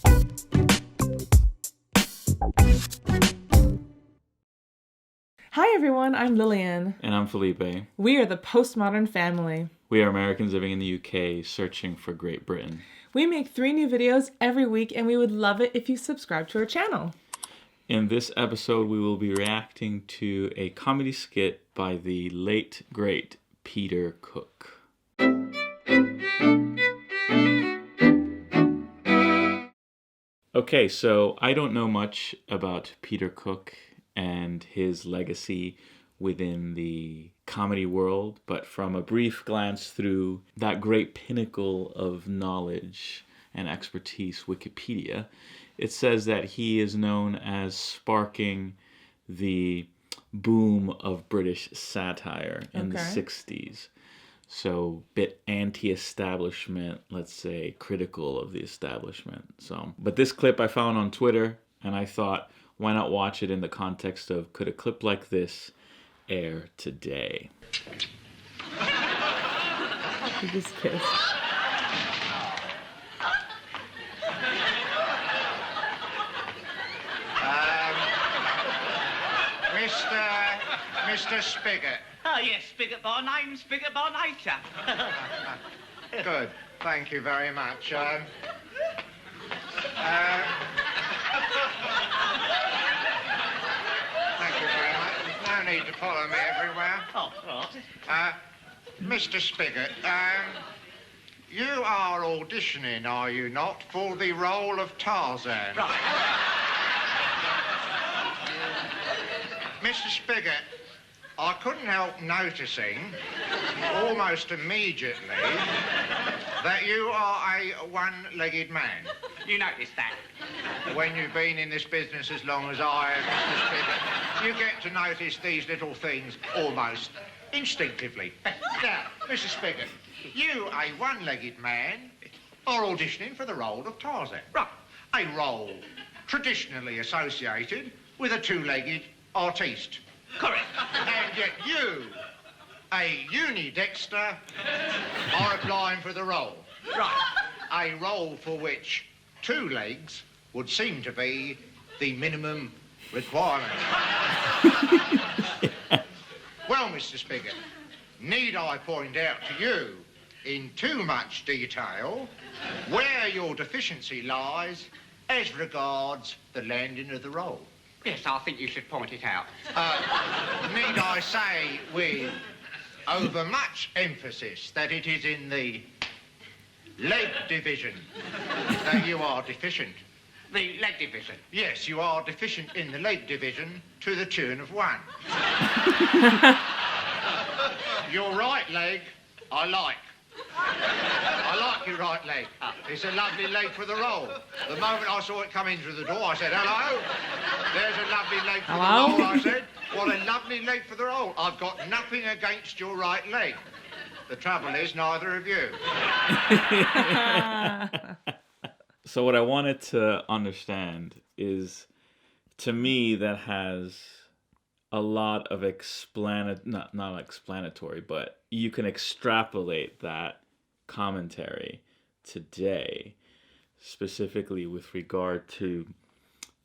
Hi everyone, I'm Lillian. And I'm Felipe. We are the Postmodern family. We are Americans living in the UK searching for Great Britain. We make 3 new videos every week and we would love it if you subscribe to our channel. In this episode, we will be reacting to a comedy skit by the late, great Peter Cook. Okay, so I don't know much about Peter Cook and his legacy within the comedy world, but from a brief glance through that great pinnacle of knowledge and expertise, Wikipedia, it says that he is known as sparking the boom of British satire in the 60s. So, bit anti-establishment, let's say, critical of the establishment. But this clip I found on Twitter, and I thought, why not watch it in the context of, could a clip like this air today? He just kissed. Mr. Spigot. Oh, yes, Spigot by name, Spigot by nature. Good. Thank you very much. Thank you very much. There's no need to follow me everywhere. Oh, right. Mr. Spigot, you are auditioning, are you not, for the role of Tarzan? Right. Mr. Spigot, I couldn't help noticing, almost immediately, that you are a one-legged man. You noticed that? When you've been in this business as long as I have, Mr. Spigot, you get to notice these little things almost instinctively. Now, Mr. Spigot, you, a one-legged man, are auditioning for the role of Tarzan. Right. A role traditionally associated with a two-legged artiste. Correct. And yet you, a unidexter, are applying for the role. Right. A role for which 2 legs would seem to be the minimum requirement. Well, Mr. Spigot, need I point out to you in too much detail where your deficiency lies as regards the landing of the role? Yes, I think you should point it out. Need I say with overmuch emphasis that it is in the leg division that you are deficient? The leg division. Yes, you are deficient in the leg division to the tune of 1. Your right leg, I like. I like your right leg. It's a lovely leg for the role. The moment I saw it come in through the door, I said, hello. There's a lovely leg for the role, I said. What a lovely leg for the role. I've got nothing against your right leg. The trouble is, neither of you. So what I wanted to understand is, to me, that has a lot of not explanatory, but you can extrapolate that commentary today, specifically with regard to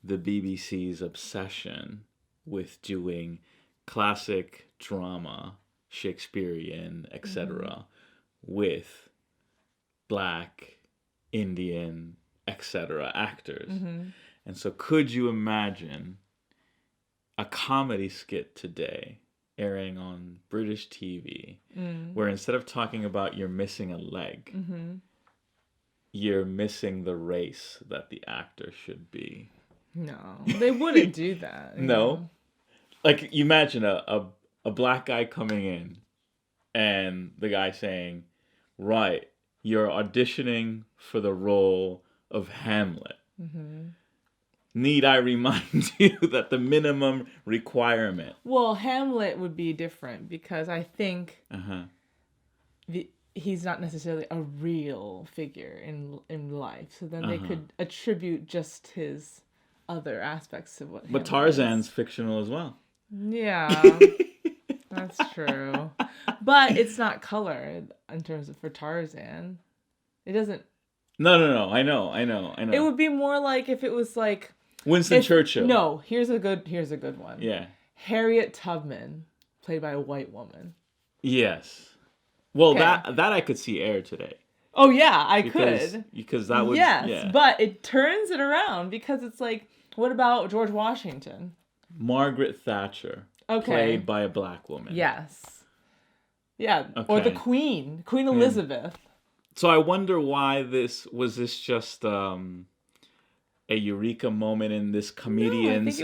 the BBC's obsession with doing classic drama, Shakespearean, etc., with Black, Indian, etc. actors. And so could you imagine a comedy skit today airing on British TV where instead of talking about you're missing a leg, you're missing the race that the actor should be? No, they wouldn't do that. No? Like, you imagine a black guy coming in and the guy saying, right, you're auditioning for the role of Hamlet. Need I remind you that the minimum requirement... Well, Hamlet would be different because I think he's not necessarily a real figure in life. So then they could attribute just his other aspects to what But Hamlet Tarzan's is. fictional as well. Yeah, that's true. But it's not color in terms of for Tarzan. It doesn't No. I know. It would be more like if it was like Winston Churchill. No, here's a good one. Yeah. Harriet Tubman, played by a white woman. Yes. Well, Okay. that I could see air today. Oh yeah, I could. Because that would But it turns it around because it's like, what about George Washington? Margaret Thatcher, played by a black woman. Yes. Yeah, Okay. or the Queen Elizabeth. So I wonder why this just a eureka moment in this comedian's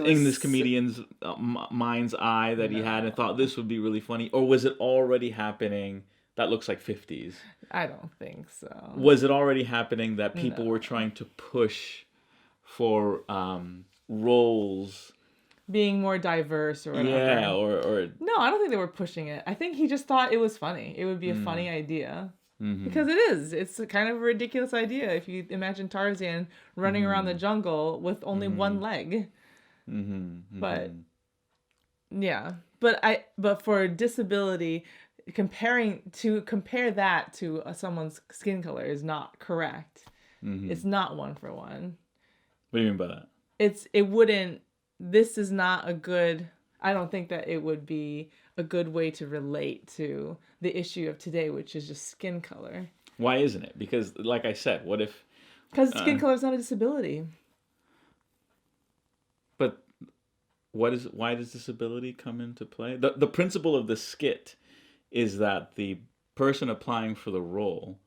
mind's eye that he had and thought this would be really funny, or was it already happening? That looks like 50s. I don't think so. Was it already happening that people were trying to push for roles? Being more diverse or whatever. Yeah, or... No, I don't think they were pushing it. I think he just thought it was funny. It would be a funny idea. Mm-hmm. Because it is. It's kind of a ridiculous idea if you imagine Tarzan running around the jungle with only one leg. Mm-hmm. But, yeah. But for disability... compare that to someone's skin color is not correct. Mm-hmm. It's not 1 for 1. What do you mean by that? This is not a good. I don't think that it would be a good way to relate to the issue of today, which is just skin color. Why isn't it? Because, like I said, what if? Because skin color is not a disability. But why does disability come into play? The principle of the skit is that the person applying for the role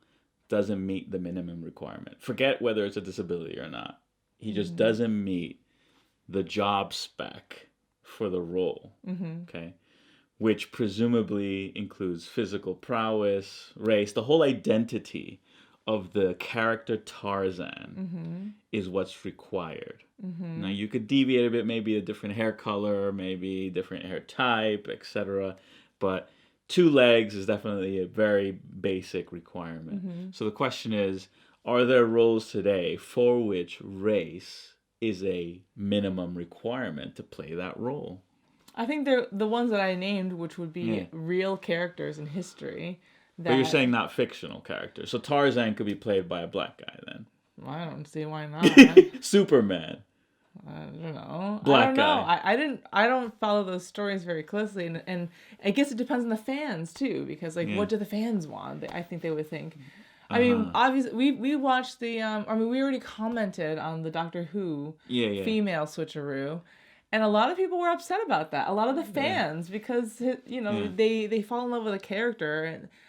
doesn't meet the minimum requirement. Forget whether it's a disability or not. He just doesn't meet the job spec for the role. Mm-hmm. Okay. Which presumably includes physical prowess, race, the whole identity of the character Tarzan is what's required. Mm-hmm. Now you could deviate a bit, maybe a different hair color, maybe different hair type, etc. But 2 legs is definitely a very basic requirement. Mm-hmm. So the question is, are there roles today for which race is a minimum requirement to play that role? I think they're the ones that I named, which would be real characters in history. But you're saying not fictional characters. So Tarzan could be played by a black guy then. Well, I don't see why not. Superman. I don't know. Black guy. I don't follow those stories very closely, and I guess it depends on the fans too, because what do the fans want? I think they would think. I mean, obviously, we watched the. We already commented on the Doctor Who female switcheroo, and a lot of people were upset about that. A lot of the fans, because they fall in love with a character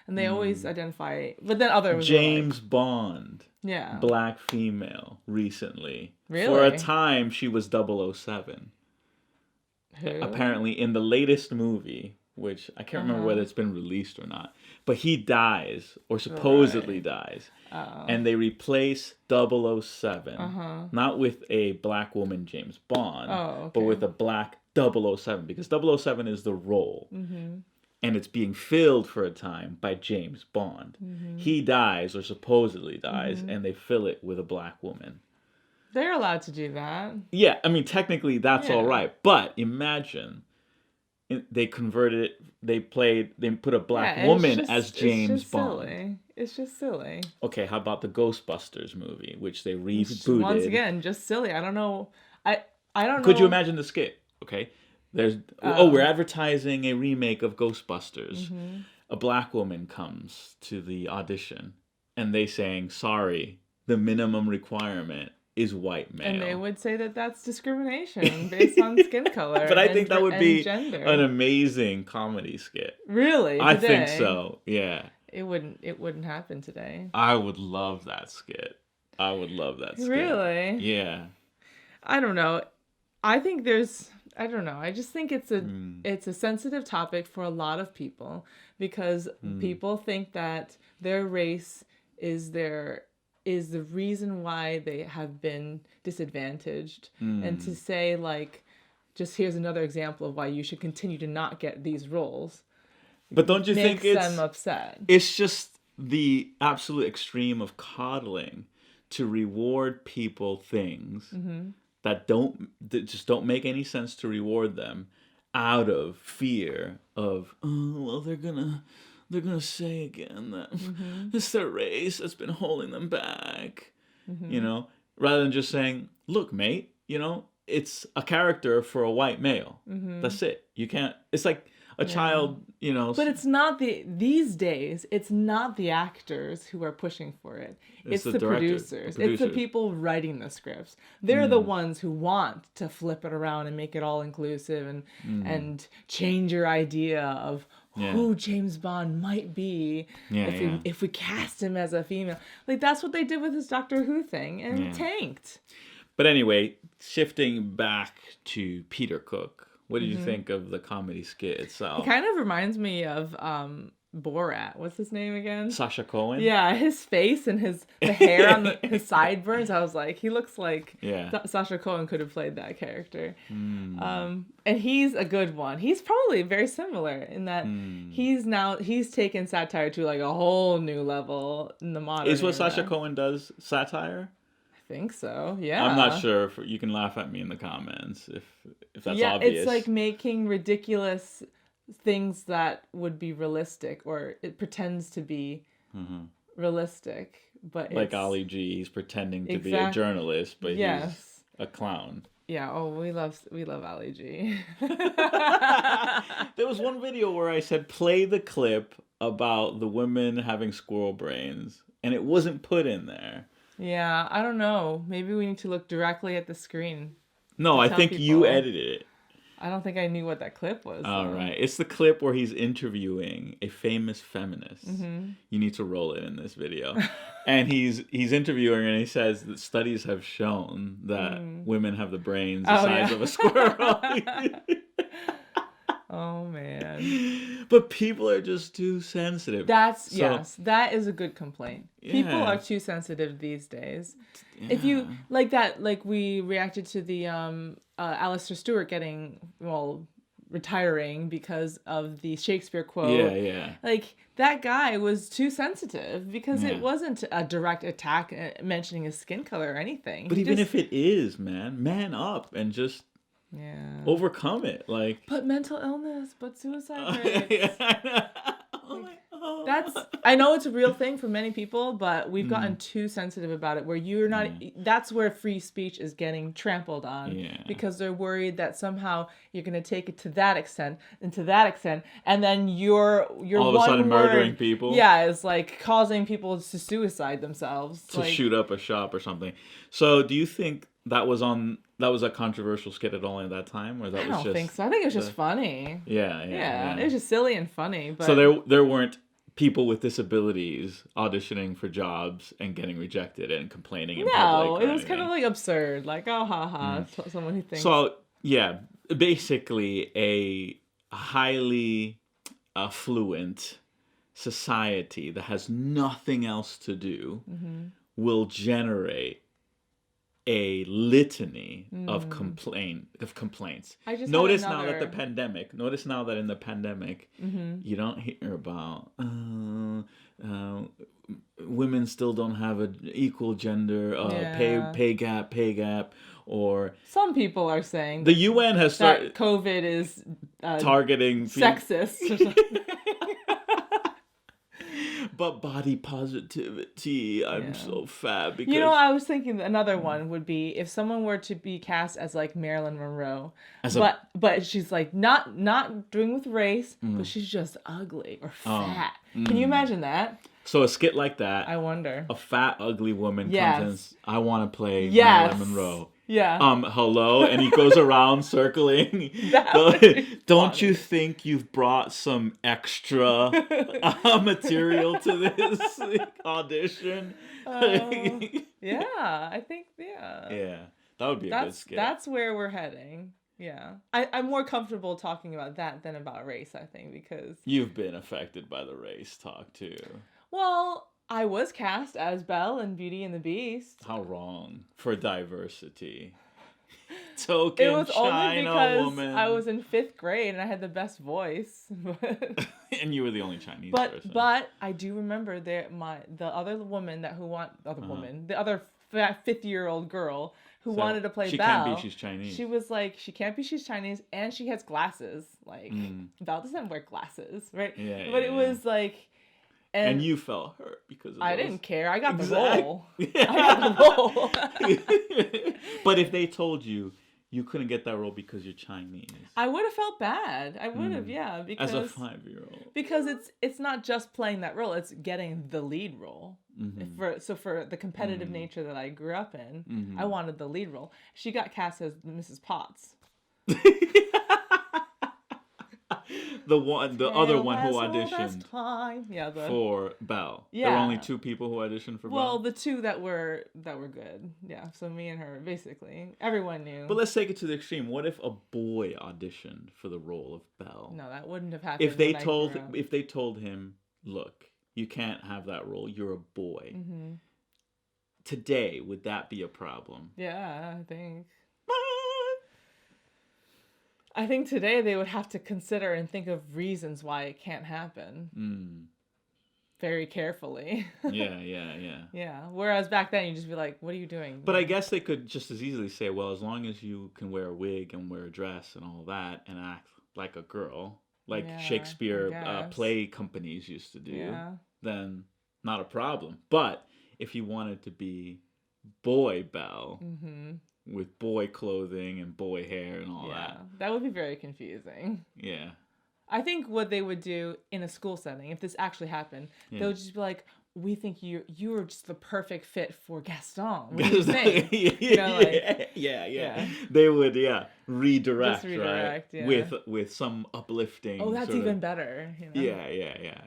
and they always identify. But then others James Bond. Yeah. Black female recently. Really? For a time, she was 007. Who? Apparently, in the latest movie, which I can't remember whether it's been released or not, but he dies, or supposedly dies. And they replace 007, not with a black woman James Bond, but with a black 007, because 007 is the role. Mm-hmm. And it's being filled for a time by James Bond. Mm-hmm. He dies, or supposedly dies, and they fill it with a black woman. They're allowed to do that. Yeah, I mean, technically that's all right. But imagine they converted it, they put a black woman as James Bond. Silly. It's just silly. Okay, how about the Ghostbusters movie, which they rebooted? Once again, just silly. I don't know. I don't know. Could you imagine the skit? Okay. We're advertising a remake of Ghostbusters. Mm-hmm. A black woman comes to the audition, and they saying, sorry, the minimum requirement is white male. And they would say that that's discrimination based on skin color. But I think that would be gender. An amazing comedy skit. Really? Today? I think so, yeah. It wouldn't happen today. I would love that skit. Really? Yeah. I don't know. I don't know. I just think it's a sensitive topic for a lot of people, because people think that their race is the reason why they have been disadvantaged. And to say, just here's another example of why you should continue to not get these roles. But don't you think makes them upset? It's just the absolute extreme of coddling to reward people things that just don't make any sense to reward them, out of fear of, they're gonna they're going to say again that it's their race that's been holding them back, you know, rather than just saying, look, mate, you know, it's a character for a white male. That's it. You can't, it's like a child, you know. But it's not these days, it's not the actors who are pushing for it. It's the producers. It's the people writing the scripts. They're the ones who want to flip it around and make it all inclusive and change your idea of who James Bond might be if we cast him as a female. Like, that's what they did with this Doctor Who thing, and it tanked. But anyway, shifting back to Peter Cook, what did you think of the comedy skit itself? It kind of reminds me of Borat. What's his name again? Sacha Cohen? Yeah, his face and the hair on his sideburns. I was like, he looks like Sacha Cohen could have played that character. And he's a good one. He's probably very similar in that he's taken satire to like a whole new level in the modern Is what era. Sacha Cohen does satire? I think so, yeah. I'm not sure. You can laugh at me in the comments if that's obvious. Yeah, it's like making ridiculous things that would be realistic, or it pretends to be realistic, but like Ali G, he's pretending to be a journalist, but he's a clown. Yeah. Oh, we love Ali G. There was one video where I said play the clip about the women having squirrel brains, and it wasn't put in there. Yeah, I don't know. Maybe we need to look directly at the screen. No, I think you edited it. I don't think I knew what that clip was. All right. It's the clip where he's interviewing a famous feminist. You need to roll it in this video. And he's interviewing her, and he says that studies have shown that women have the brains the size of a squirrel. Oh, man. But people are just too sensitive. Yes, that is a good complaint. Yeah. People are too sensitive these days. Yeah. If you, like we reacted to the Alistair Stewart retiring because of the Shakespeare quote. Yeah. Like, that guy was too sensitive because it wasn't a direct attack mentioning his skin color or anything. But even if it is, man up and just overcome it. But mental illness, but suicide rates. I know it's a real thing for many people, but we've gotten too sensitive about it where you're not, that's where free speech is getting trampled on because they're worried that somehow you're going to take it to that extent and to that extent, and then you're all of a sudden murdering people. Yeah, it's like causing people to suicide themselves. To shoot up a shop or something. So do you think that was a controversial skit at all at that time, or that was just? I don't think so. I think it was just funny. Yeah. It was just silly and funny. But so there weren't people with disabilities auditioning for jobs and getting rejected and complaining in public. No, it was kind of like absurd. Like, oh, haha, someone who thinks. So yeah, basically a highly affluent society that has nothing else to do will generate a litany of complaints. Notice now that in the pandemic, you don't hear about women still don't have an equal gender pay gap, or some people are saying the UN has started that COVID is targeting sexist. But body positivity, I'm so fat because... I was thinking another one would be if someone were to be cast as like Marilyn Monroe, but she's like not doing with race, but she's just ugly or fat. Can you imagine that? So a skit like that. I wonder. A fat, ugly woman comes in. I want to play Marilyn Monroe. Yeah. Hello, and he goes around circling. Don't you think you've brought some extra material to this audition? Yeah, I think Yeah, that would be a good skit. That's where we're heading. Yeah, I'm more comfortable talking about that than about race. I think because you've been affected by the race talk too. Well, I was cast as Belle in Beauty and the Beast. How wrong for diversity. Token it was only because woman. I was in 5th grade and I had the best voice. And you were the only Chinese person. But I do remember the other 5th-year-old girl who wanted to play she Belle. She can't be, she's Chinese. She was like, she can't be, she's Chinese, and she has glasses. Like, Belle doesn't wear glasses, right? Yeah, but it was like... And you felt hurt because of I those. didn't care. I got the role. I got the role. But if they told you couldn't get that role because you're Chinese, I would have felt bad. I would have, yeah. Because, as a 5-year-old. Because it's not just playing that role, it's getting the lead role. For the competitive nature that I grew up in, I wanted the lead role. She got cast as Mrs. Potts. The other one who auditioned for Belle. Yeah. There were only 2 people who auditioned for Belle. Well, the 2 that were good. Yeah. So me and her, basically, everyone knew. But let's take it to the extreme. What if a boy auditioned for the role of Belle? No, that wouldn't have happened. If they told him, look, you can't have that role. You're a boy. Today, would that be a problem? Yeah, I think. I think today they would have to consider and think of reasons why it can't happen. Very carefully. Yeah. Yeah. Whereas back then, you'd just be like, what are you doing? But I guess they could just as easily say, well, as long as you can wear a wig and wear a dress and all that and act like a girl, like Shakespeare play companies used to do, then not a problem. But if you wanted to be boy Belle... with boy clothing and boy hair and all that would be very confusing. Yeah. I think what they would do in a school setting, if this actually happened, they would just be like, we think you are just the perfect fit for Gaston. What do you think? Yeah. They would, redirect, right? Yeah. With some uplifting. Oh, that's even better. You know? Yeah.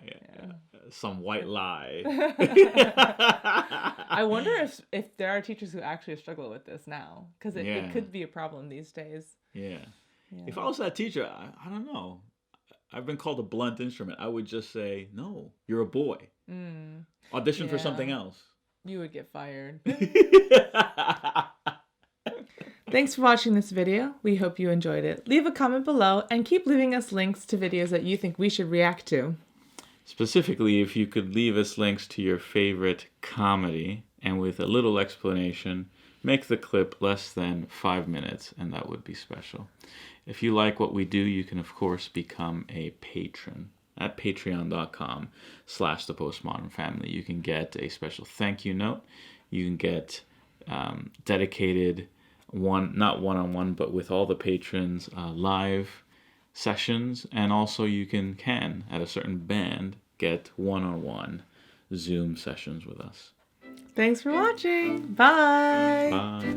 Some white lie. I wonder if there are teachers who actually struggle with this now, because it could be a problem these days. Yeah. If I was that teacher, I don't know. I've been called a blunt instrument. I would just say, no, you're a boy. Audition for something else. You would get fired. Thanks for watching this video. We hope you enjoyed it. Leave a comment below and keep leaving us links to videos that you think we should react to. Specifically, if you could leave us links to your favorite comedy, and with a little explanation, make the clip less than 5 minutes, and that would be special. If you like what we do, you can, of course, become a patron at patreon.com/thepostmodernfamily. You can get a special thank you note. You can get dedicated, not one-on-one, but with all the patrons, live sessions, and also you can at a certain band, get one-on-one Zoom sessions with us. Thanks for watching. Bye. Bye.